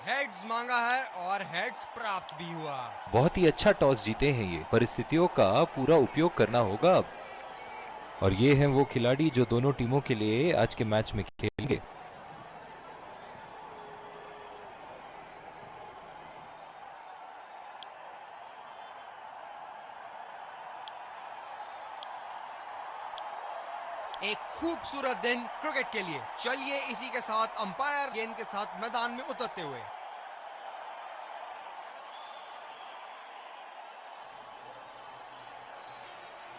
Heads मांगा है और हेड्स प्राप्त भी हुआ। बहुत ही अच्छा टॉस जीते हैं ये। परिस्थितियों का पूरा उपयोग करना होगा अब। और ये हैं वो खिलाड़ी जो दोनों टीमों के लिए आज के मैच में खेलेंगे। एक खूबसूरत दिन क्रिकेट के लिए। चलिए इसी के साथ अंपायर गेंद के साथ मैदान में उतरते हुए।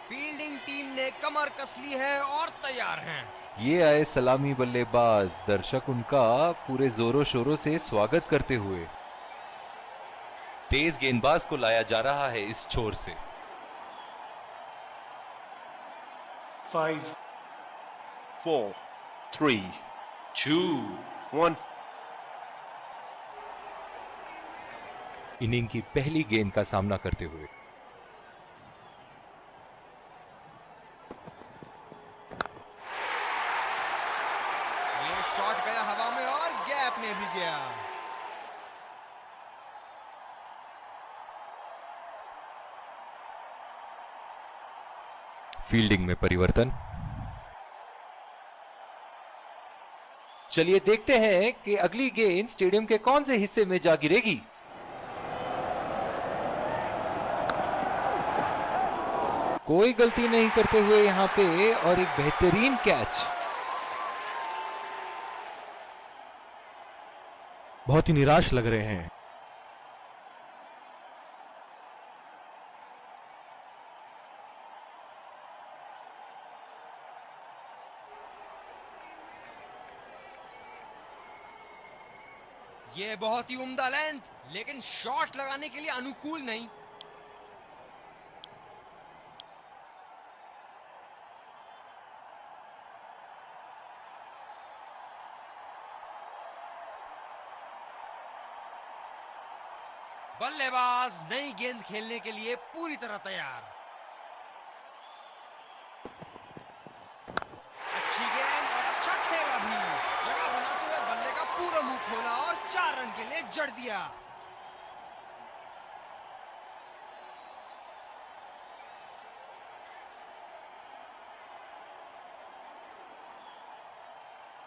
फील्डिंग टीम ने कमर कस ली है और तैयार हैं। ये आए सलामी बल्लेबाज, दर्शक उनका पूरे जोरों शोरों से स्वागत करते हुए। तेज गेंदबाज को लाया जा रहा है इस छोर से। 5 4 3 2 1 इनिंग की पहली गेंद का सामना करते हुए। ये शॉट गया हवा में और गैप में भी गया। फील्डिंग में परिवर्तन। चलिए देखते हैं कि अगली गेंद स्टेडियम के कौन से हिस्से में जा गिरेगी। कोई गलती नहीं करते हुए यहां पे, और एक बेहतरीन कैच। बहुत ही निराश लग रहे हैं। ये बहुत ही उम्दा लेंथ, लेकिन शॉट लगाने के लिए अनुकूल नहीं। बल्लेबाज नई गेंद खेलने के लिए पूरी तरह तैयार। अच्छी गेंद और अच्छा खेला भी। जगह बनाते हुए बल्ले का पूरा मुंह खोला और 4 रन के लिए जड़ दिया।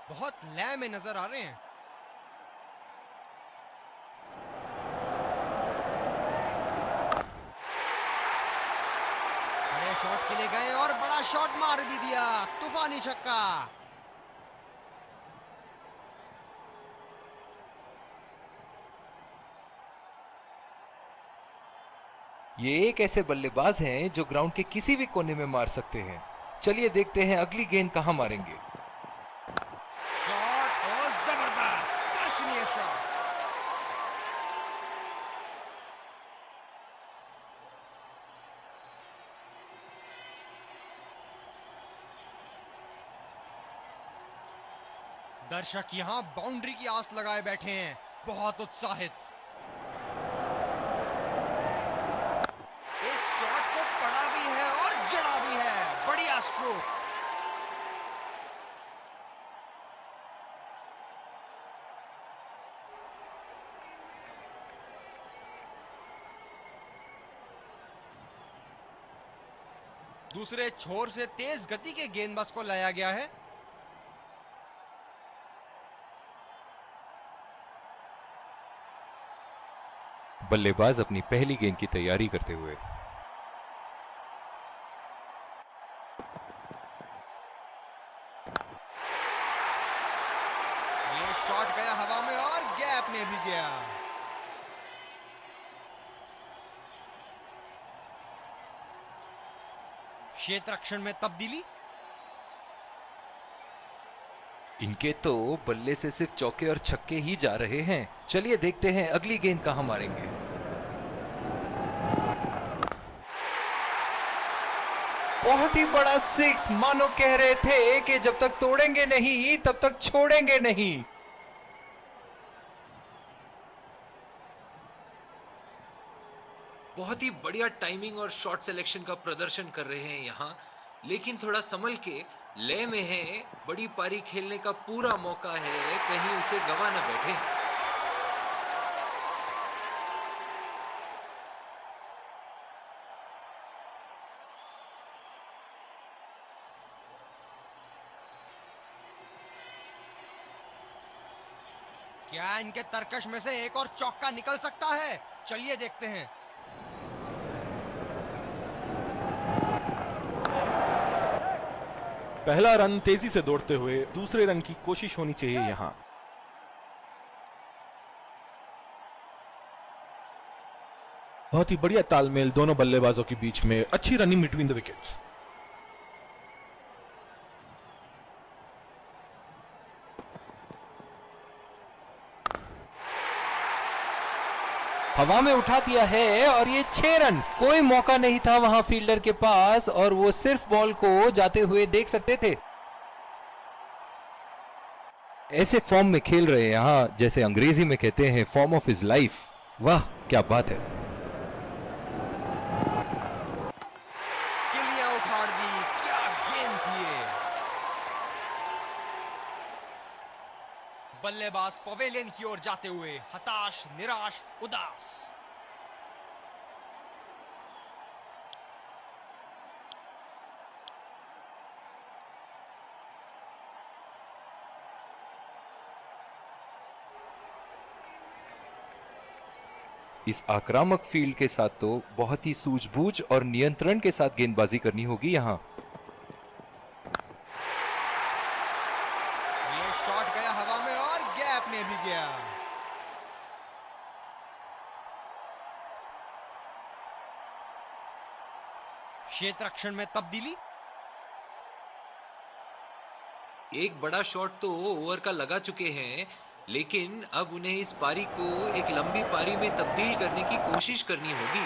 बहुत लय में नजर आ रहे हैं। बड़े शॉट के लिए गए और बड़ा शॉट मार भी दिया। तूफानी छक्का। ये एक ऐसे बल्लेबाज हैं जो ग्राउंड के किसी भी कोने में मार सकते हैं। चलिए देखते हैं अगली गेंद कहां मारेंगे। शॉट और जबरदस्त दर्शनीय शॉट। दर्शक यहां बाउंड्री की आस लगाए बैठे हैं, बहुत उत्साहित। इस शॉट को पड़ा भी है और जड़ा भी है। बढ़िया स्ट्रोक। दूसरे छोर से तेज गति के गेंदबाज को लाया गया है। बल्लेबाज अपनी पहली गेंद की तैयारी करते हुए। ये शॉट गया हवा में और गैप में भी गया। क्षेत्र रक्षण में तब्दीली। इनके तो बल्ले से सिर्फ चौके और छक्के ही जा रहे हैं। चलिए देखते हैं अगली गेंद कहां मारेंगे। बहुत ही बड़ा सिक्स, मानो कह रहे थे कि जब तक तोड़ेंगे नहीं तब तक छोड़ेंगे नहीं। बहुत ही बढ़िया टाइमिंग और शॉट सिलेक्शन का प्रदर्शन कर रहे हैं यहां, लेकिन थोड़ा संभल के, लय में है। बड़ी पारी खेलने का पूरा मौका है, कहीं उसे गवा न बैठे। क्या इनके तरकश में से एक और चौका निकल सकता है? चलिए देखते हैं। पहला रन तेजी से दौड़ते हुए दूसरे रन की कोशिश होनी चाहिए यहां। बहुत ही बढ़िया तालमेल दोनों बल्लेबाजों के बीच में, अच्छी रनिंग बिटवीन द विकेट्स। हवा में उठा दिया है और ये 6 रन। कोई मौका नहीं था वहां फील्डर के पास और वो सिर्फ बॉल को जाते हुए देख सकते थे। ऐसे फॉर्म में खेल रहे हैं यहां, जैसे अंग्रेजी में कहते हैं फॉर्म ऑफ हिज लाइफ। वाह क्या बात है। किलियां उखाड़ दी, क्या गेंद थी ये। बल्लेबाज पवेलियन की ओर जाते हुए हताश, निराश, उदास। इस आक्रामक फील्ड के साथ तो बहुत ही सूझबूझ और नियंत्रण के साथ गेंदबाजी करनी होगी यहां। ये शॉट गया हवा में और गैप में भी गया। क्षेत्र रक्षण में तब्दीली। एक बड़ा शॉट तो ओवर का लगा चुके हैं, लेकिन अब उन्हें इस पारी को एक लंबी पारी में तब्दील करने की कोशिश करनी होगी।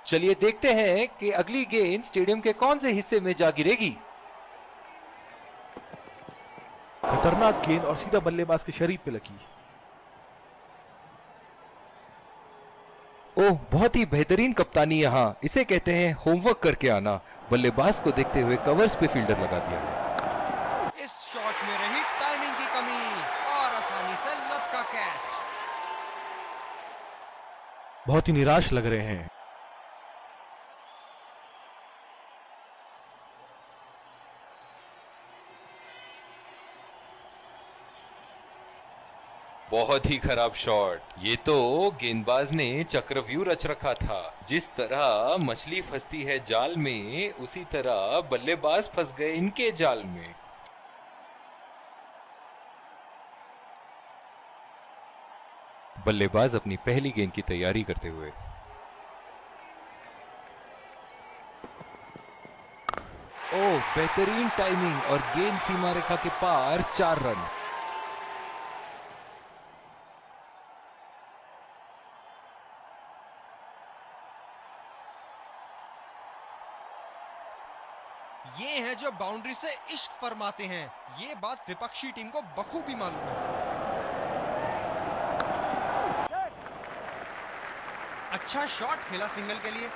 चलिए देखते हैं कि अगली गेंद स्टेडियम के कौन से हिस्से में जा गिरेगी। खतरनाक गेंद और सीधा बल्लेबाज के शरीर पे लगी। ओह, बहुत ही बेहतरीन कप्तानी यहां। इसे कहते हैं होमवर्क करके आना। बल्लेबाज को देखते हुए कवर्स पे फील्डर लगा दिया है। इस शॉट में रही टाइमिंग की कमी और आसानी से लपका कैच। बहुत ही निराश लग रहे हैं। बहुत ही खराब शॉट। ये तो गेंदबाज ने चक्रव्यूह रच रखा था। जिस तरह मछली फंसती है जाल में, उसी तरह बल्लेबाज फंस गए इनके जाल में। बल्लेबाज अपनी पहली गेंद की तैयारी करते हुए। ओह, बेहतरीन टाइमिंग और गेंद सीमा रेखा के पार। 4 रन। ये हैं जो बाउंड्री से इश्क फरमाते हैं। ये बात विपक्षी टीम को बखूबी मालूम है। अच्छा शॉट खेला सिंगल के लिए।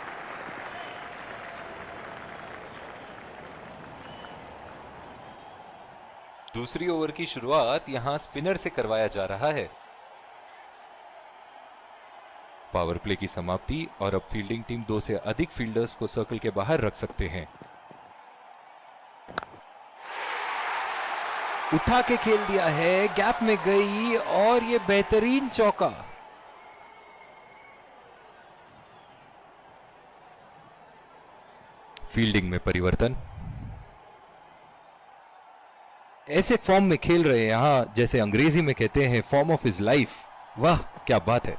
दूसरी ओवर की शुरुआत यहां स्पिनर से करवाया जा रहा है। पावर प्ले की समाप्ति और अब फील्डिंग टीम 2 से अधिक फील्डर्स को सर्कल के बाहर रख सकते हैं। उठा के खेल दिया है, गैप में गई और ये बेहतरीन चौका। फील्डिंग में परिवर्तन। ऐसे फॉर्म में खेल रहे हैं यहां, जैसे अंग्रेजी में कहते हैं फॉर्म ऑफ हिज लाइफ। वाह क्या बात है।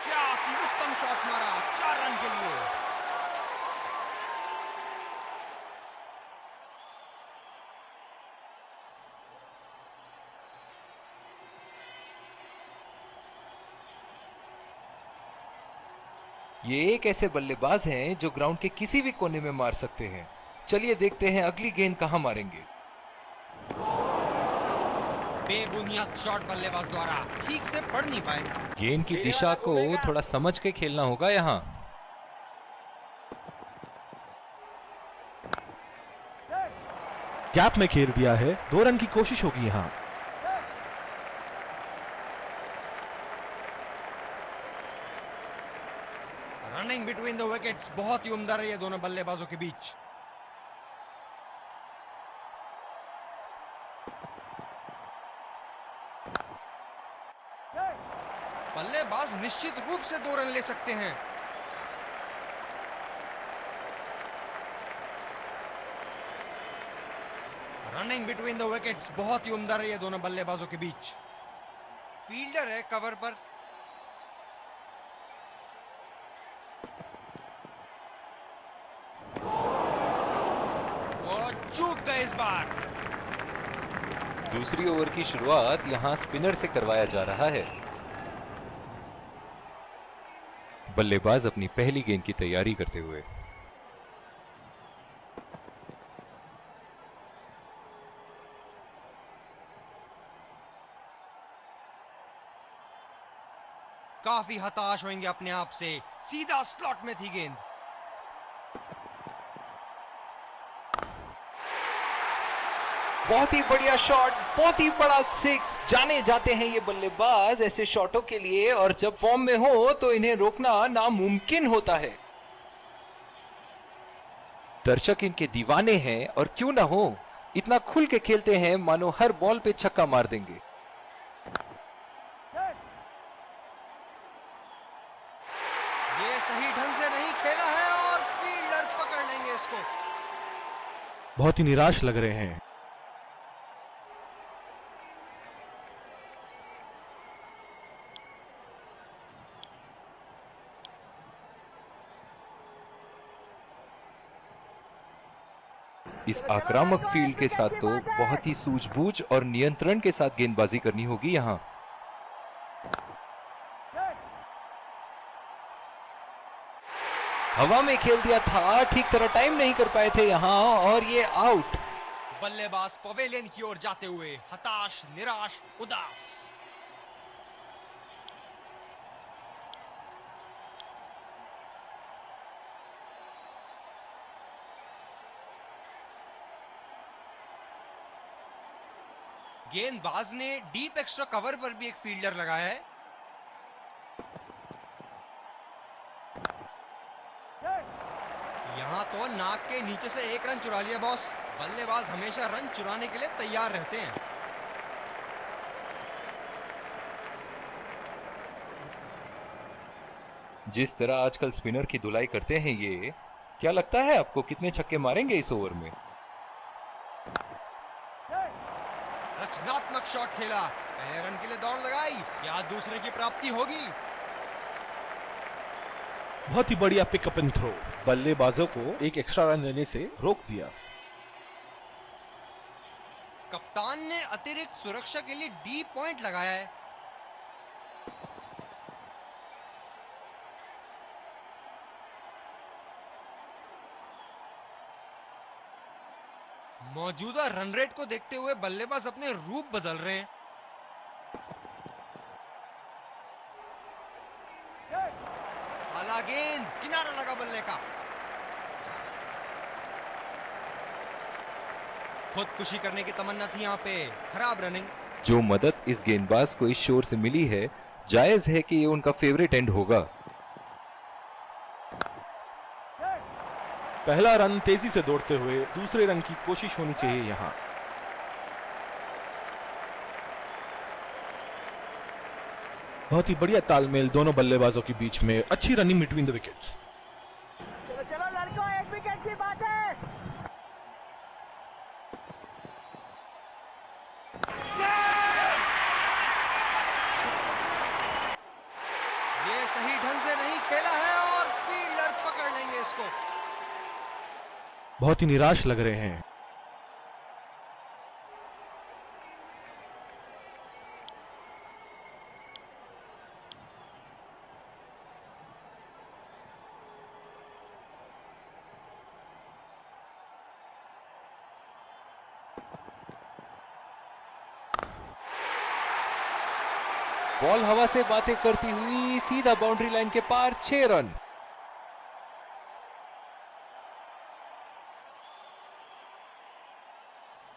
क्या अति उत्तम शॉट मारा 4 रन के लिए। ये एक ऐसे बल्लेबाज हैं जो ग्राउंड के किसी भी कोने में मार सकते हैं। चलिए देखते हैं अगली गेंद कहां मारेंगे। बेबुनियाद शॉट बल्लेबाज द्वारा ठीक से पढ़ नहीं पाए। गेंद की दिशा को थोड़ा समझ के खेलना होगा यहां। गैप में खेल दिया है। 2 रन की कोशिश होगी यहां। रनिंग बिटवीन द विकेट्स बहुत ही उम्दा रही है दोनों बल्लेबाजों के बीच। बल्लेबाज निश्चित रूप से 2 रन ले सकते हैं। रनिंग बिटवीन द विकेट्स बहुत ही उम्दा रही है दोनों बल्लेबाजों के बीच। फील्डर है कवर पर। और चूक गए इस बार। दूसरी ओवर की शुरुआत यहां स्पिनर से करवाया जा रहा है। बल्लेबाज अपनी पहली गेंद की तैयारी करते हुए। काफी हताश होंगे अपने आप से। सीधा स्लॉट में थी गेंद। बहुत ही बढ़िया शॉट, बहुत ही बड़ा 6। जाने जाते हैं ये बल्लेबाज ऐसे शॉटों के लिए, और जब फॉर्म में हो तो इन्हें रोकना नामुमकिन होता है। दर्शक इनके दीवाने हैं, और क्यों ना हो, इतना खुल के खेलते हैं मानो हर बॉल पे छक्का मार देंगे। ये सही ढंग से नहीं खेला है और फील्डर पकड़ लेंगे इसको। बहुत ही निराश लग रहे हैं। इस आक्रामक फील्ड के साथ तो बहुत ही सूझबूझ और नियंत्रण के साथ गेंदबाजी करनी होगी यहां। हवा में खेल दिया था, ठीक तरह टाइम नहीं कर पाए थे यहां, और ये आउट। बल्लेबाज पवेलियन की ओर जाते हुए हताश, निराश, उदास। गेंदबाज ने डीप एक्स्ट्रा कवर पर भी एक फील्डर लगाया है। यहां तो नाक के नीचे से 1 रन चुरा लिया बॉस। बल्लेबाज हमेशा रन चुराने के लिए तैयार रहते हैं। जिस तरह आजकल स्पिनर की धुलाई करते हैं ये, क्या लगता है आपको कितने छक्के मारेंगे इस ओवर में? रचनात्मक शॉट खेला, पहले रन के लिए दौड़ लगाई, क्या दूसरे की प्राप्ति होगी? बहुत ही बढ़िया पिकअप एंड थ्रो, बल्लेबाजों को एक एक्स्ट्रा रन लेने से रोक दिया। कप्तान ने अतिरिक्त सुरक्षा के लिए डी पॉइंट लगाया है। मौजूदा रन रेट को देखते हुए बल्लेबाज अपने रूप बदल रहे हैं। आला गेंद, किनारा लगा बल्ले का। खुदकुशी करने की तमन्ना थी यहाँ पे। खराब रनिंग। जो मदद इस गेंदबाज को इस शोर से मिली है, जायज है कि ये उनका फेवरेट एंड होगा। पहला रन तेजी से दौड़ते हुए दूसरे रन की कोशिश होनी चाहिए यहां। बहुत ही बढ़िया तालमेल दोनों बल्लेबाजों के बीच में, अच्छी रनिंग बिटवीन द विकेट्स। चलो चलो लड़कों, 1 विकेट की बात है। ये सही ढंग से नहीं खेला है और फील्डर पकड़ लेंगे इसको। बहुत ही निराश लग रहे हैं। बॉल हवा से बातें करती हुई सीधा बाउंड्री लाइन के पार, 6 रन।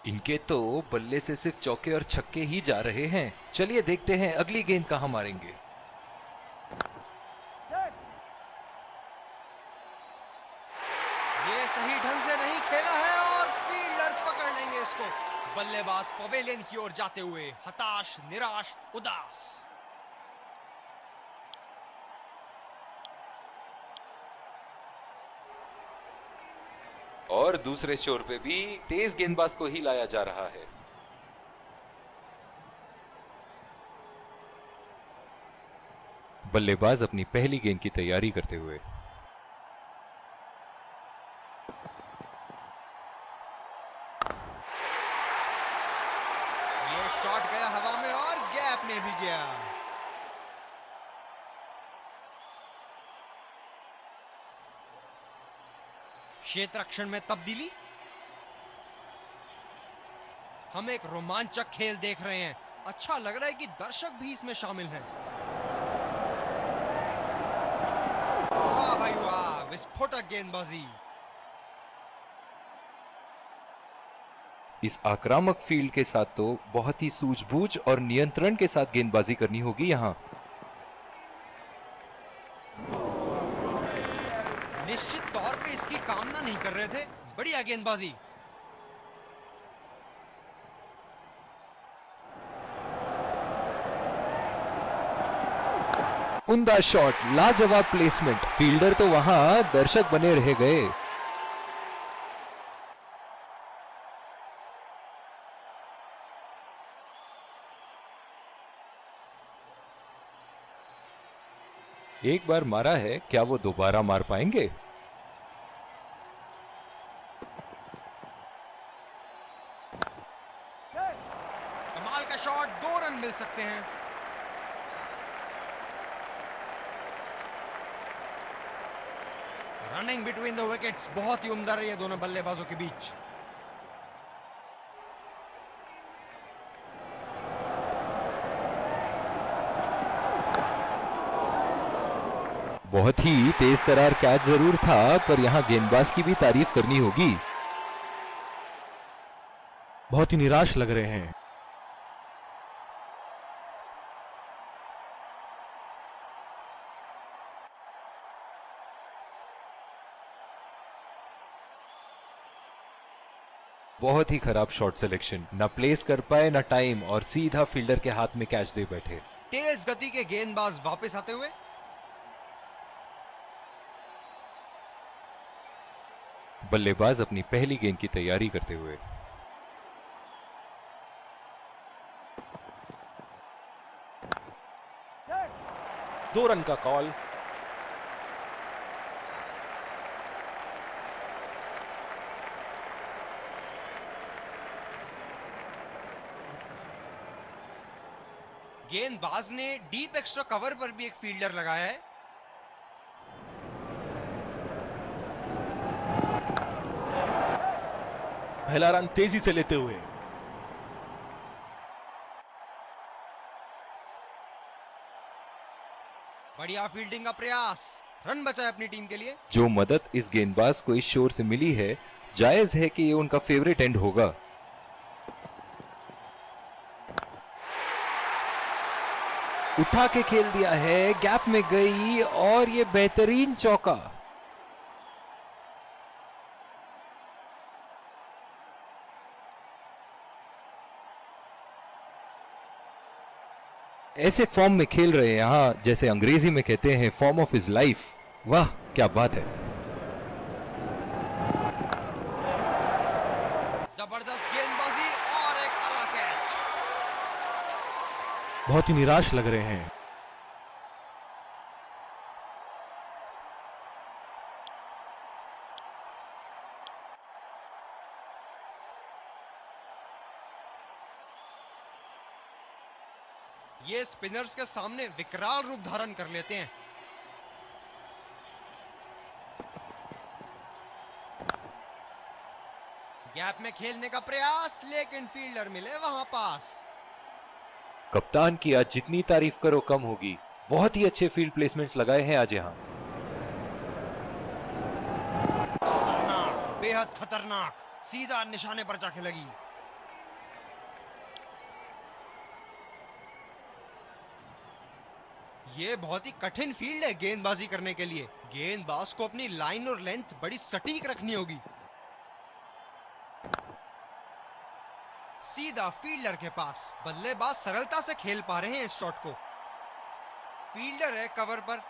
इनके तो बल्ले से सिर्फ चौके और छक्के ही जा रहे हैं। चलिए देखते हैं अगली गेंद कहां मारेंगे। ये सही ढंग से नहीं खेला है और फील्डर पकड़ लेंगे इसको। बल्लेबाज पवेलियन की ओर जाते हुए हताश, निराश, उदास। और दूसरे शोर पे भी तेज गेंदबाज को ही लाया जा रहा है। बल्लेबाज अपनी पहली गेंद की तैयारी करते हुए। ये शॉट गया हवा में और गैप में भी गया। क्षेत्र रक्षण में तब्दीली। हम एक रोमांचक खेल देख रहे हैं। अच्छा लग रहा है कि दर्शक भी इसमें शामिल हैं। वाह भाई वाह, विस्फोटक गेंदबाजी। इस आक्रामक फील्ड के साथ तो बहुत ही सूझबूझ और नियंत्रण के साथ गेंदबाजी करनी होगी यहां। निश्चित तौर पे इसकी कामना नहीं कर रहे थे। बढ़िया गेंदबाजी। उम्दा शॉट, लाजवाब प्लेसमेंट। फील्डर तो वहां, दर्शक बने रह गए। एक बार मारा है, क्या वो दोबारा मार पाएंगे? कमाल का शॉट, 2 रन मिल सकते हैं। रनिंग बिटवीन द विकेट्स बहुत ही उम्दा रही है दोनों बल्लेबाजों के बीच। बहुत ही तेज तरार कैच जरूर था, पर यहां गेंदबाज की भी तारीफ करनी होगी। बहुत ही निराश लग रहे हैं। बहुत ही खराब शॉट सिलेक्शन, ना प्लेस कर पाए ना टाइम, और सीधा फील्डर के हाथ में कैच दे बैठे। तेज गति के गेंदबाज वापस आते हुए। बल्लेबाज अपनी पहली गेंद की तैयारी करते हुए। दो रन का कॉल। गेंदबाज ने डीप एक्स्ट्रा कवर पर भी एक फील्डर लगाया है। पहला रन तेजी से लेते हुए। बढ़िया फील्डिंग का प्रयास, रन बचाए अपनी टीम के लिए। जो मदद इस गेंदबाज को इस शोर से मिली है, जायज है कि ये उनका फेवरेट एंड होगा। उठा के खेल दिया है, गैप में गई और ये बेहतरीन चौका। ऐसे फॉर्म में खेल रहे हैं यहां, जैसे अंग्रेजी में कहते हैं फॉर्म ऑफ हिज लाइफ। वाह क्या बात है। जबरदस्त गेंदबाजी और एक आला कैच। बहुत ही निराश लग रहे हैं। ये स्पिनर्स के सामने विकराल रूप धारण कर लेते हैं। गैप में खेलने का प्रयास, लेकिन फील्डर मिले वहां पास। कप्तान की आज जितनी तारीफ करो कम होगी। बहुत ही अच्छे फील्ड प्लेसमेंट्स लगाए हैं आज यहां। खतरनाक, बेहद खतरनाक, सीधा निशाने पर जाके लगी। ये बहुत ही कठिन फील्ड है गेंदबाजी करने के लिए। गेंदबाज को अपनी लाइन और लेंथ बड़ी सटीक रखनी होगी। सीधा फील्डर के पास। बल्लेबाज सरलता से खेल पा रहे हैं इस शॉट को। फील्डर है कवर पर।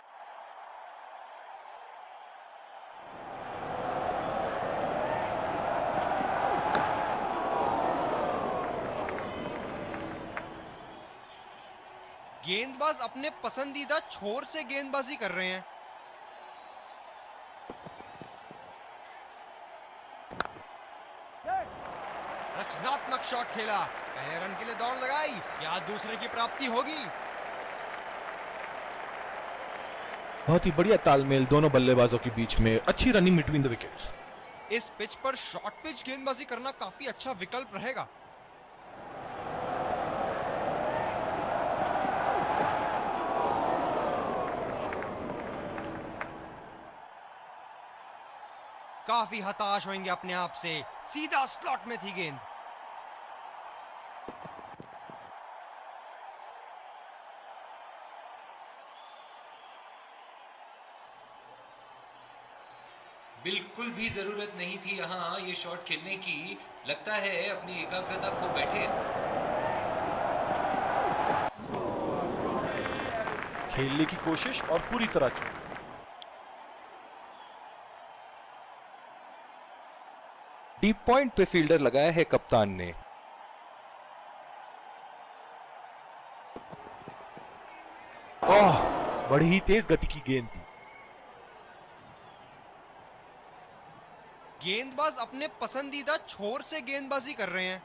गेंदबाज अपने पसंदीदा छोर से गेंदबाजी कर रहे हैं। रचनात्मक शॉट खेला, पहले रन के लिए दौड़ लगाई, क्या दूसरे की प्राप्ति होगी? बहुत ही बढ़िया तालमेल दोनों बल्लेबाजों के बीच में, अच्छी रनिंग बिटवीन द विकेट्स। इस पिच पर शॉर्ट पिच गेंदबाजी करना काफी अच्छा विकल्प रहेगा। काफी हताश होंगे अपने आप से। सीधा स्लॉट में थी गेंद। बिल्कुल भी जरूरत नहीं थी यहाँ ये शॉट खेलने की। लगता है अपनी एकाग्रता खो बैठे। खेलने की कोशिश और पूरी तरह चूक। डीप पॉइंट पे फील्डर लगाया है कप्तान ने। ओह, बड़ी ही तेज गति की गेंद थी। गेंदबाज अपने पसंदीदा छोर से गेंदबाजी कर रहे हैं।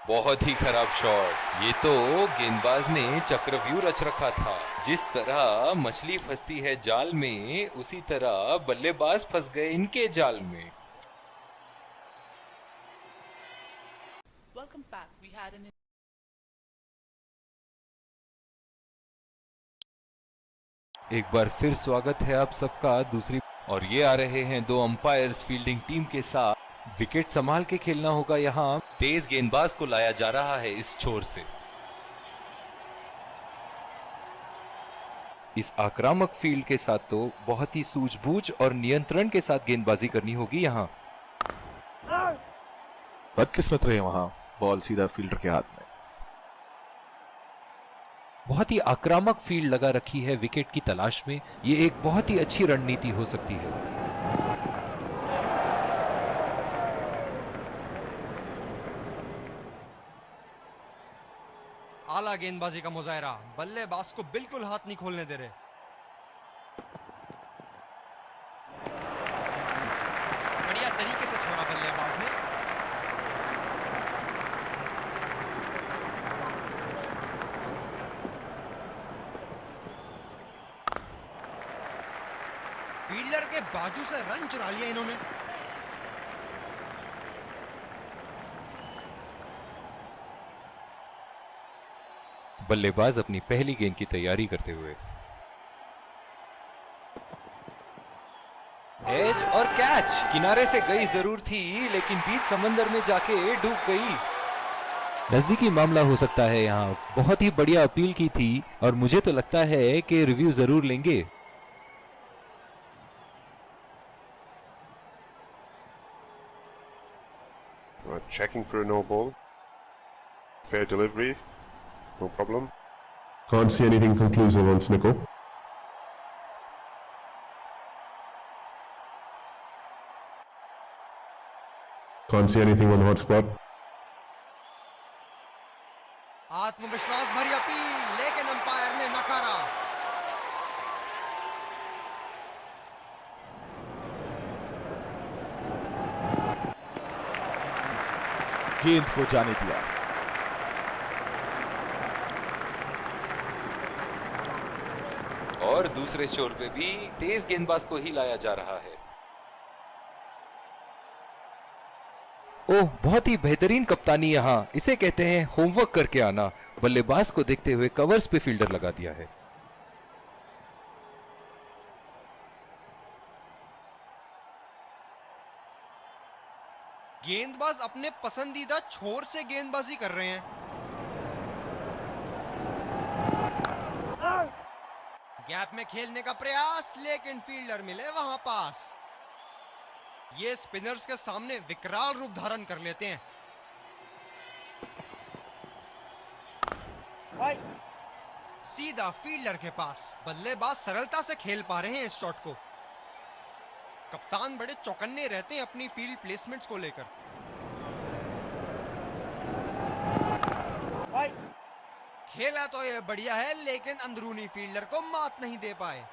बहुत ही खराब शॉट। ये तो गेंदबाज ने चक्रव्यूह रच रखा था। जिस तरह मछली फंसती है जाल में, उसी तरह बल्लेबाज फंस गए इनके जाल में। Welcome back. We had an एक बार फिर स्वागत है आप सबका दूसरी। और ये आ रहे हैं दो अंपायर्स फील्डिंग टीम के साथ। विकेट संभाल के खेलना होगा यहाँ। तेज गेंदबाज को लाया जा रहा है इस छोर से। इस आक्रामक फील्ड के साथ तो बहुत ही सूझबूझ और नियंत्रण के साथ गेंदबाजी करनी होगी यहाँ। बदकिस्मत रहे वहां, बॉल सीधा फील्डर के हाथ में। बहुत ही आक्रामक फील्ड लगा रखी है विकेट की तलाश में। ये एक बहुत ही अच्छी रणनीति हो सकती है। आला गेंदबाजी का मुजाहरा। बल्लेबाज को बिल्कुल हाथ नहीं खोलने दे रहे। बढ़िया तरीके से छोड़ा बल्लेबाज ने। फील्डर के बाजू से रन चुरा लिया इन्होंने। बल्लेबाज अपनी पहली गेंद की तैयारी करते हुए। एज और कैच। किनारे से गई जरूर थी, लेकिन बीच समंदर में जाके डूब गई। नजदीकी मामला हो सकता है यहाँ। बहुत ही बढ़िया अपील की थी और मुझे तो लगता है कि रिव्यू जरूर लेंगे। Checking for a no ball. Fair delivery. No problem. Can't see anything conclusive on Snicko. Can't see anything on hotspot. आत्मविश्वास भरी अपील, लेकिन अंपायर ने नकारा। गेंद को जाने दिया। और दूसरे छोर पे भी तेज गेंदबाज को ही लाया जा रहा है। ओह, बहुत ही बेहतरीन कप्तानी यहाँ। इसे कहते हैं होमवर्क करके आना। बल्लेबाज को देखते हुए कवर्स पे फील्डर लगा दिया है। गेंदबाज अपने पसंदीदा छोर से गेंदबाजी कर रहे हैं। गैप में खेलने का प्रयास, लेकिन फील्डर मिले वहां पास। ये स्पिनर्स के सामने विकराल रूप धारण कर लेते हैं। सीधा फील्डर के पास। बल्लेबाज सरलता से खेल पा रहे हैं इस शॉट को। कप्तान बड़े चौकन्ने रहते हैं अपनी फील्ड प्लेसमेंट्स को लेकर। खेला तो ये बढ़िया है, लेकिन अंदरूनी फील्डर को मात नहीं दे पाए।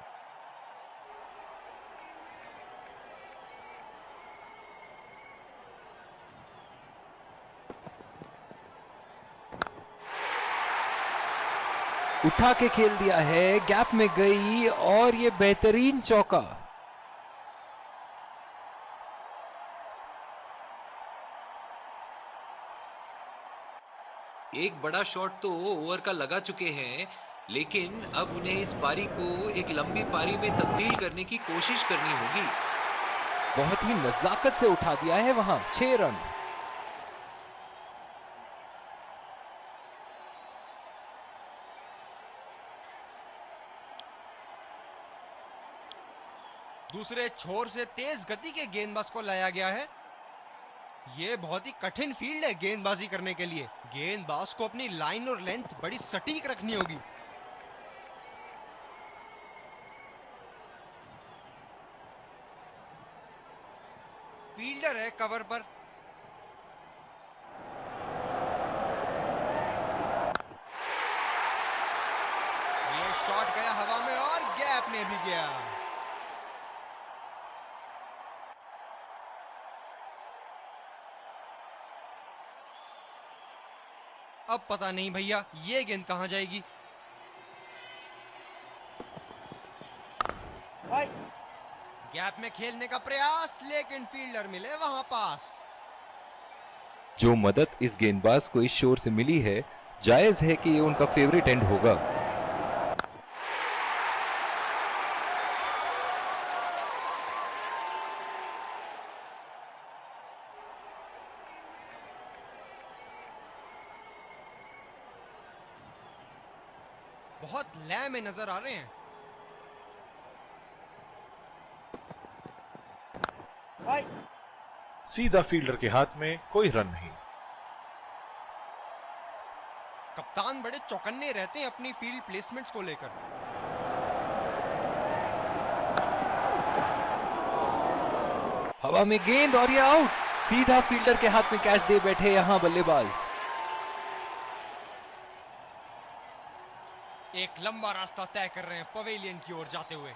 उठा के खेल दिया है, गैप में गई और ये बेहतरीन चौका। एक बड़ा शॉट तो ओवर का लगा चुके हैं, लेकिन अब उन्हें इस पारी को एक लंबी पारी में तब्दील करने की कोशिश करनी होगी। बहुत ही नजाकत से उठा दिया है वहां। 6 रन। दूसरे छोर से तेज गति के गेंदबाज को लाया गया है। ये बहुत ही कठिन फील्ड है गेंदबाजी करने के लिए। गेंदबाज को अपनी लाइन और लेंथ बड़ी सटीक रखनी होगी। फील्डर है कवर पर। ये शॉट गया हवा में और गैप में भी गया। अब पता नहीं भैया ये गेंद कहां जाएगी। गैप में खेलने का प्रयास, लेकिन फील्डर मिले वहां पास। जो मदद इस गेंदबाज को इस शोर से मिली है, जायज है कि ये उनका फेवरेट एंड होगा। बहुत लय में नजर आ रहे हैं। सीधा फील्डर के हाथ में, कोई रन नहीं। कप्तान बड़े चौकन्ने रहते हैं अपनी फील्ड प्लेसमेंट्स को लेकर। हवा में गेंद और ये आउट। सीधा फील्डर के हाथ में कैच दे बैठे यहां बल्लेबाज। एक लंबा रास्ता तय कर रहे हैं पवेलियन की ओर जाते हुए।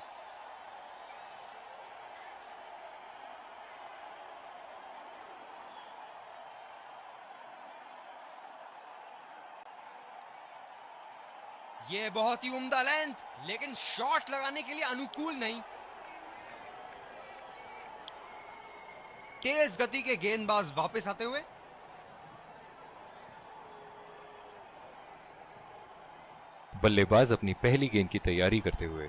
ये बहुत ही उम्दा लेंथ, लेकिन शॉट लगाने के लिए अनुकूल नहीं। तेज गति के गेंदबाज वापस आते हुए। बल्लेबाज अपनी पहली गेंद की तैयारी करते हुए।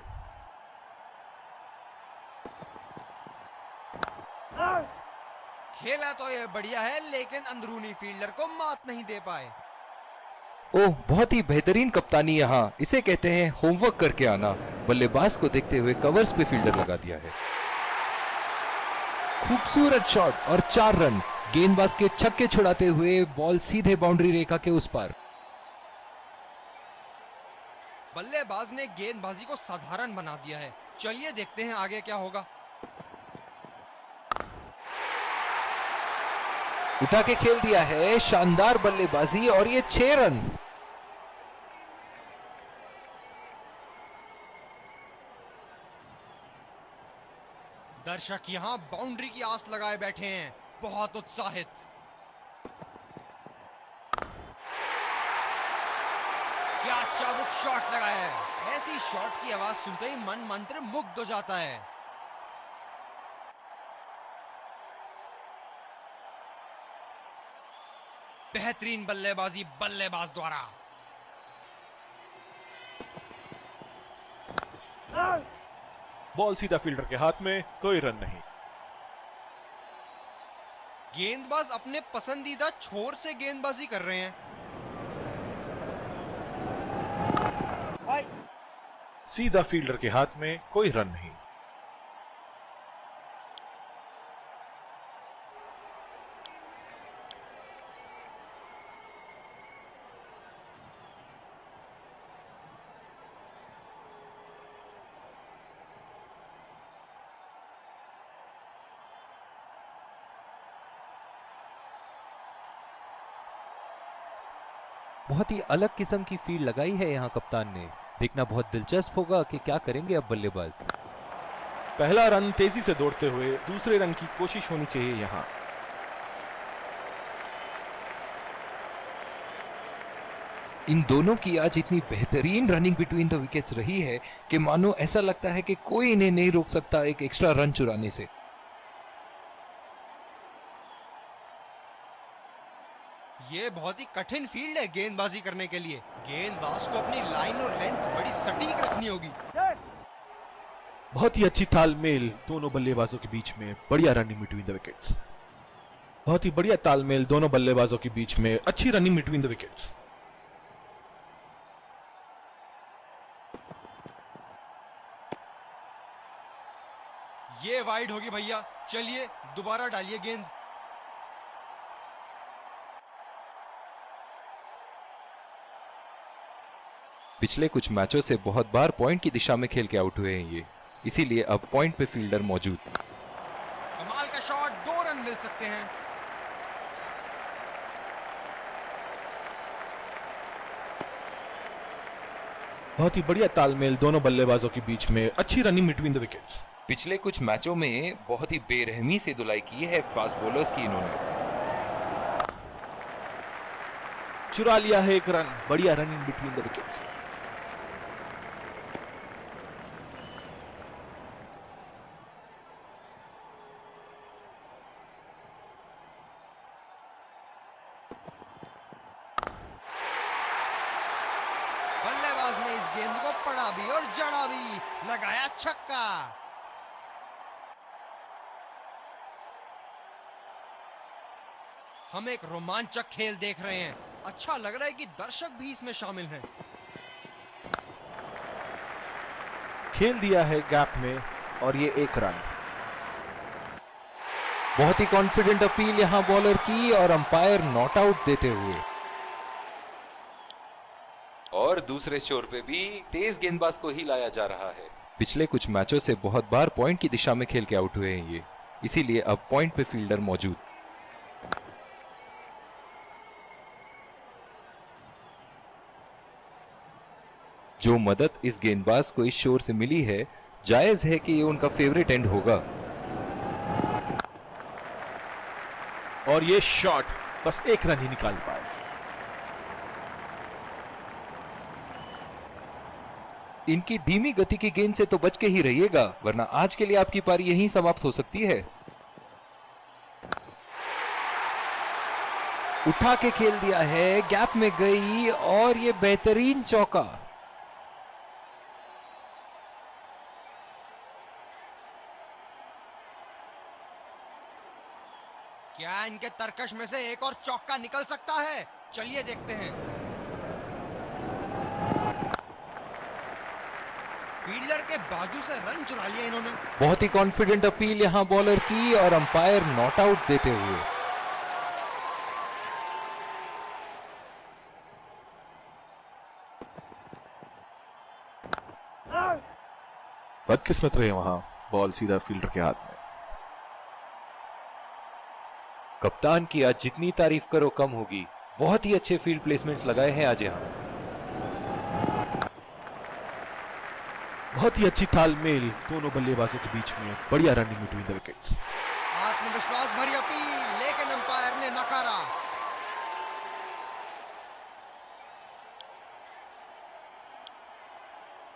खेला तो ये बढ़िया है, लेकिन अंदरूनी फील्डर को मात नहीं दे पाए। ओह, बहुत ही बेहतरीन कप्तानी यहाँ। इसे कहते हैं होमवर्क करके आना। बल्लेबाज को देखते हुए कवर्स पे फील्डर लगा दिया है। खूबसूरत शॉट और 4 रन। गेंदबाज के छक्के छुड़ाते हुए बॉल सीधे बाउंड्री रेखा के उस पार। बल्लेबाज ने गेंदबाजी को साधारण बना दिया है। चलिए देखते हैं आगे क्या होगा। उठा के खेल दिया है, शानदार बल्लेबाजी और ये 6 रन। दर्शक यहां बाउंड्री की आस लगाए बैठे हैं, बहुत उत्साहित। क्या चाबुक शॉट लगाया है। ऐसी शॉट की आवाज सुनते ही मन मंत्र मुग्ध हो जाता है। बेहतरीन बल्लेबाजी बल्लेबाज द्वारा। बॉल सीधा फील्डर के हाथ में, कोई रन नहीं। गेंदबाज अपने पसंदीदा छोर से गेंदबाजी कर रहे हैं। सीधा फील्डर के हाथ में, कोई रन नहीं। बहुत ही अलग किस्म की फील्ड लगाई है यहाँ कप्तान ने। देखना बहुत दिलचस्प होगा कि क्या करेंगे अब बल्लेबाज। पहला रन तेजी से दौड़ते हुए दूसरे रन की कोशिश होनी चाहिए यहाँ। इन दोनों की आज इतनी बेहतरीन रनिंग बिटवीन द विकेट्स रही है कि मानो ऐसा लगता है कि कोई इन्हें नहीं रोक सकता एक एक्स्ट्रा रन चुराने से। ये बहुत ही कठिन फील्ड है गेंदबाजी करने के लिए। गेंदबाज को अपनी लाइन और लेंथ बड़ी सटीक रखनी होगी। बहुत ही अच्छी तालमेल दोनों बल्लेबाजों के बीच में, बढ़िया रनिंग बिटवीन द विकेट्स। बहुत ही बढ़िया तालमेल दोनों बल्लेबाजों के बीच में, अच्छी रनिंग बिटवीन द विकेट्स। ये वाइड होगी भैया, चलिए दोबारा डालिए गेंद। पिछले कुछ मैचों से बहुत बार पॉइंट की दिशा में खेल के आउट हुए हैं ये, इसीलिए अब पॉइंट पे फील्डर मौजूद। कमाल का शॉट, 2 रन मिल सकते हैं। बहुत ही बढ़िया तालमेल दोनों बल्लेबाजों के बीच में, अच्छी रनिंग बिटवीन द विकेट्स। पिछले कुछ मैचों में बहुत ही बेरहमी से धुलाई की है फास्ट बॉलर्स की इन्होंने। चुरा लिया है एक रन, बढ़िया रनिंग बिटवीन द विकेट्स। बल्लेबाज ने इस गेंद को पड़ा भी और जड़ा भी, लगाया छक्का। हम एक रोमांचक खेल देख रहे हैं। अच्छा लग रहा है कि दर्शक भी इसमें शामिल हैं। खेल दिया है गैप में और ये एक रन। बहुत ही कॉन्फिडेंट अपील यहां बॉलर की और अंपायर नॉट आउट देते हुए। और दूसरे छोर पे भी तेज गेंदबाज को ही लाया जा रहा है। पिछले कुछ मैचों से बहुत बार पॉइंट की दिशा में खेल के आउट हुए हैं ये, इसीलिए अब पॉइंट पे फील्डर मौजूद। जो मदद इस गेंदबाज को इस शोर से मिली है, जायज है कि ये उनका फेवरेट एंड होगा। और ये शॉट बस एक रन ही निकाल पाए। इनकी धीमी गति की गेंद से तो बच के ही रहिएगा, वरना आज के लिए आपकी पारी यहीं समाप्त हो सकती है। उठा के खेल दिया है, गैप में गई और ये बेहतरीन चौका। क्या इनके तरकश में से एक और चौका निकल सकता है? चलिए देखते हैं। फील्डर के बाजू से रन चुरा लिया इन्होंने। बहुत ही कॉन्फिडेंट अपील यहां बॉलर की और अंपायर नॉट आउट देते हुए। बदकिस्मत रहे वहां, बॉल सीधा फील्डर के हाथ में। कप्तान की आज जितनी तारीफ करो कम होगी। बहुत ही अच्छे फील्ड प्लेसमेंट्स लगाए हैं आज यहां। बहुत ही अच्छी तालमेल दोनों बल्लेबाजों के बीच में, बढ़िया रनिंग बिटवीन द विकेट्स। आत्मविश्वास भरी अपील, लेकिन अंपायर ने नकारा।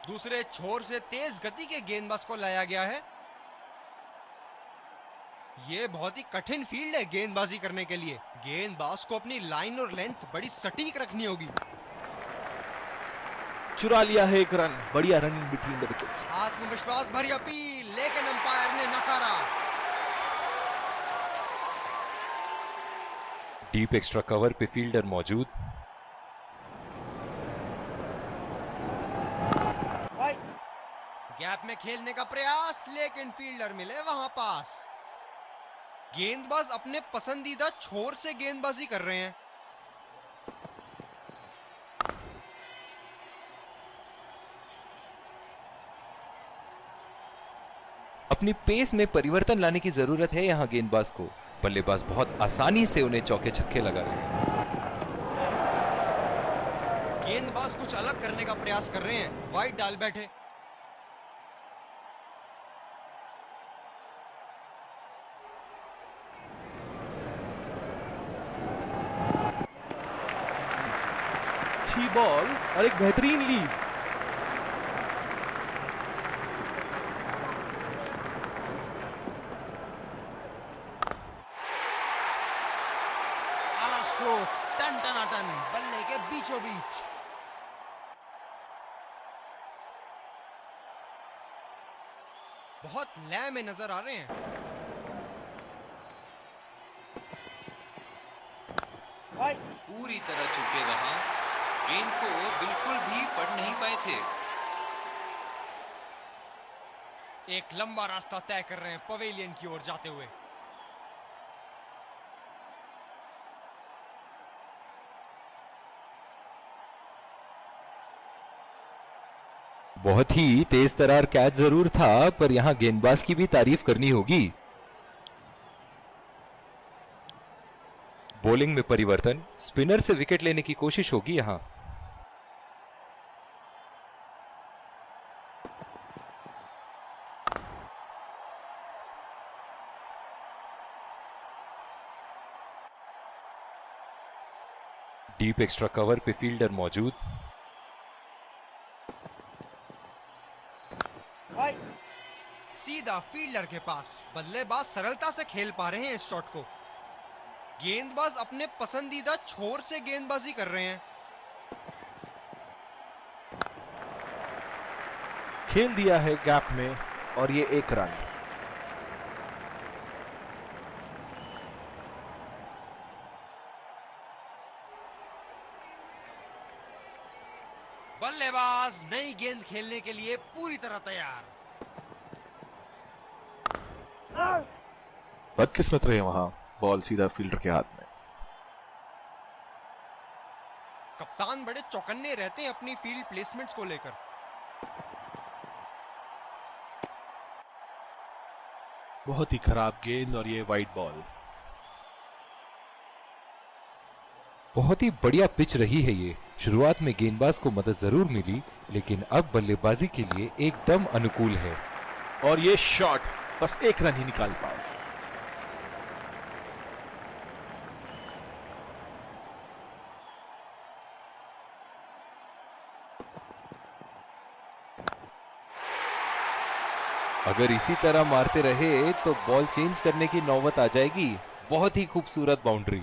दूसरे छोर से तेज गति के गेंदबाज को लाया गया है। ये बहुत ही कठिन फील्ड है गेंदबाजी करने के लिए। गेंदबाज को अपनी लाइन और लेंथ बड़ी सटीक रखनी होगी। चुरा लिया है एक रन, बढ़िया रनिंग बिटवीन द विकेट्स। आत्मविश्वास भरी अपील, लेकिन अंपायर ने नकारा। डीप एक्स्ट्रा कवर पे फील्डर मौजूद। गैप में खेलने का प्रयास, लेकिन फील्डर मिले वहां पास। गेंदबाज अपने पसंदीदा छोर से गेंदबाजी कर रहे हैं। अपनी पेस में परिवर्तन लाने की जरूरत है यहाँ गेंदबाज को। बल्लेबाज बहुत आसानी से उन्हें चौके छक्के लगा रहे हैं। गेंदबाज कुछ अलग करने का प्रयास कर रहे हैं, वाइड डाल बैठे। अच्छी बॉल और एक बेहतरीन लीड। आला स्ट्रोक, टन टनाटन, बल्ले के बीचों बीच। बहुत लय में नजर आ रहे हैं। पूरी तरह चुके वहां, गेंद को बिल्कुल भी पढ़ नहीं पाए थे। एक लंबा रास्ता तय कर रहे हैं पवेलियन की ओर जाते हुए। बहुत ही तेज तरार कैच जरूर था, पर यहाँ गेंदबाज की भी तारीफ करनी होगी। बॉलिंग में परिवर्तन, स्पिनर से विकेट लेने की कोशिश होगी यहाँ। डीप एक्स्ट्रा कवर पे फील्डर मौजूद। सीधा फील्डर के पास। बल्लेबाज सरलता से खेल पा रहे हैं इस शॉट को। गेंदबाज अपने पसंदीदा छोर से गेंदबाजी कर रहे हैं। खेल दिया है गैप में और ये 1 रन। बल्लेबाज नई गेंद खेलने के लिए पूरी तरह तैयार। बदकिस्मत रहे वहां, बॉल सीधा फील्डर के हाथ में। कप्तान बड़े चौकन्ने रहते हैं अपनी फील्ड प्लेसमेंट्स को लेकर। बहुत ही खराब गेंद और ये वाइड बॉल। बहुत ही बढ़िया पिच रही है ये। शुरुआत में गेंदबाज को मदद जरूर मिली, लेकिन अब बल्लेबाजी के लिए एकदम अनुकूल है। और ये शॉट बस 1 रन ही निकाल पाए। अगर इसी तरह मारते रहे तो बॉल चेंज करने की नौबत आ जाएगी। बहुत ही खूबसूरत बाउंड्री।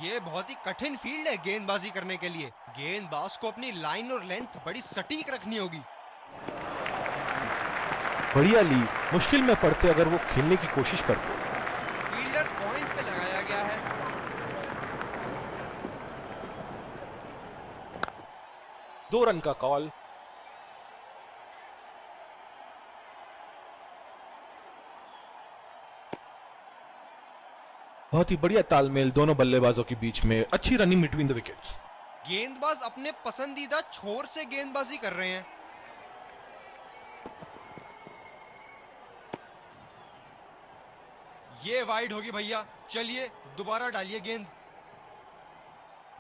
ये बहुत ही कठिन फील्ड है गेंदबाजी करने के लिए। गेंदबाज को अपनी लाइन और लेंथ बड़ी सटीक रखनी होगी। बढ़िया ली, मुश्किल में पड़ते अगर वो खेलने की कोशिश करते। फील्डर पॉइंट पे लगाया गया है। दो रन का कॉल। बहुत ही बढ़िया तालमेल दोनों बल्लेबाजों के बीच में। अच्छी रनिंग बिटवीन द विकेट्स। गेंदबाज अपने पसंदीदा छोर से गेंदबाजी कर रहे हैं। ये वाइड होगी भैया, चलिए दोबारा डालिए गेंद।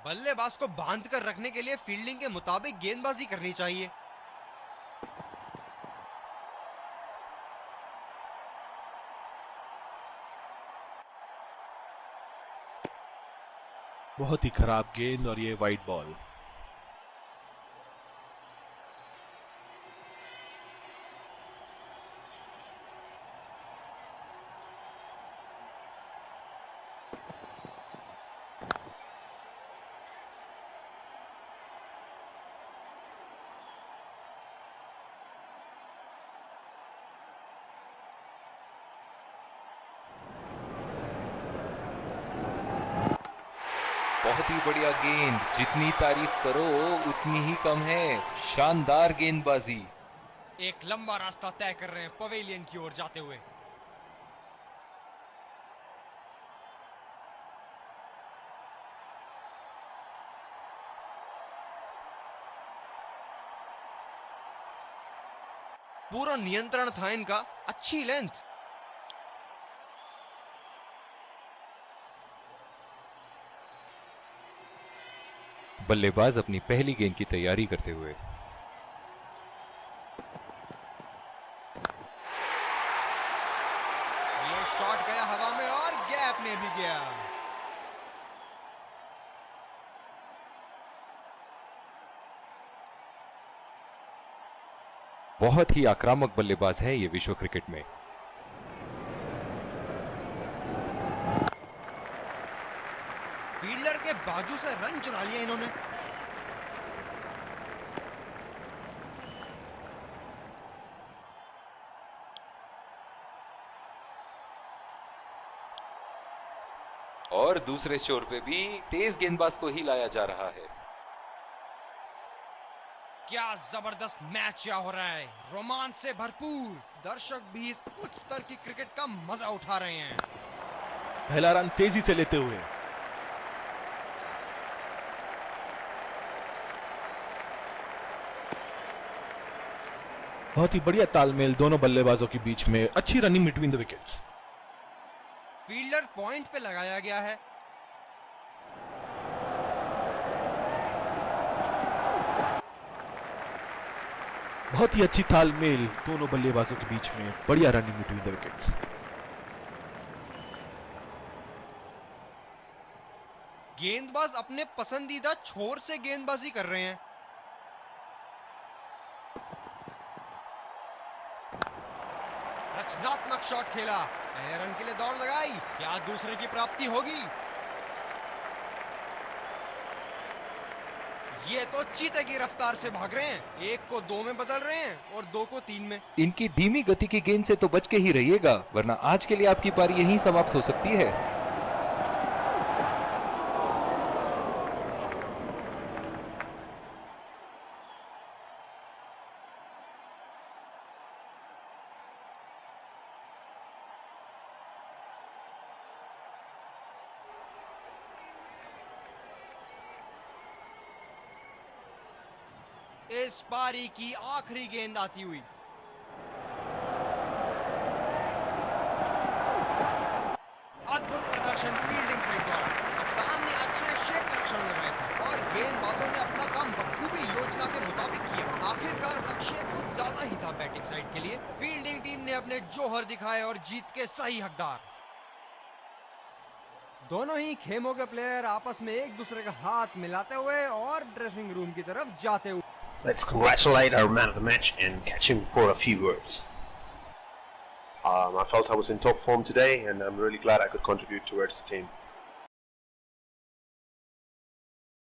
बल्लेबाज को बांध कर रखने के लिए फील्डिंग के मुताबिक गेंदबाजी करनी चाहिए। बहुत ही खराब गेंद और ये वाइड बॉल। बहुत ही बढ़िया गेंद, जितनी तारीफ करो उतनी ही कम है। शानदार गेंदबाजी। एक लंबा रास्ता तय कर रहे हैं पवेलियन की ओर जाते हुए। पूरा नियंत्रण था इनका, अच्छी लेंथ। बल्लेबाज अपनी पहली गेंद की तैयारी करते हुए। ये शॉट गया हवा में और गैप में भी गया। बहुत ही आक्रामक बल्लेबाज है ये विश्व क्रिकेट में। फील्डर के बाजू से रन चुरा लिया इन्होंने। और दूसरे छोर पे भी तेज गेंदबाज को ही लाया जा रहा है। क्या जबरदस्त मैच यहाँ हो रहा है, रोमांच से भरपूर। दर्शक भी इस उच्च स्तर की क्रिकेट का मजा उठा रहे हैं। पहला रन तेजी से लेते हुए। बहुत ही बढ़िया तालमेल दोनों बल्लेबाजों के बीच में, अच्छी running between the wickets. Fielder point पे लगाया गया है। बहुत ही अच्छी तालमेल दोनों बल्लेबाजों के बीच में, बढ़िया रनिंग बिटवीन द विकेट्स। गेंदबाज अपने पसंदीदा छोर से गेंदबाजी कर रहे हैं। रचनात्मक शॉट खेला, पहले रन के लिए दौड़ लगाई, क्या दूसरे की प्राप्ति होगी? ये तो चीते की रफ्तार से भाग रहे हैं, एक को 2 में बदल रहे हैं और 2 को 3 में। इनकी धीमी गति की गेंद से तो बच के ही रहिएगा, वरना आज के लिए आपकी पारी यहीं समाप्त हो सकती है। इस पारी की आखिरी गेंद आती हुई। अद्भुत प्रदर्शन फील्डिंग से द्वारा। कप्तान ने अच्छे क्षेत्र रक्षण लगाए थे और गेंदबाजों ने अपना काम बखूबी योजना के मुताबिक किया। आखिरकार लक्ष्य कुछ ज्यादा ही था बैटिंग साइड के लिए। फील्डिंग टीम ने अपने जौहर दिखाए और जीत के सही हकदार। दोनों ही खेमों के प्लेयर आपस में एक दूसरे का हाथ मिलाते हुए और ड्रेसिंग रूम की तरफ जाते हुए। Let's congratulate our man of the match and catch him for a few words. I felt I was in top form today and I'm really glad I could contribute towards the team.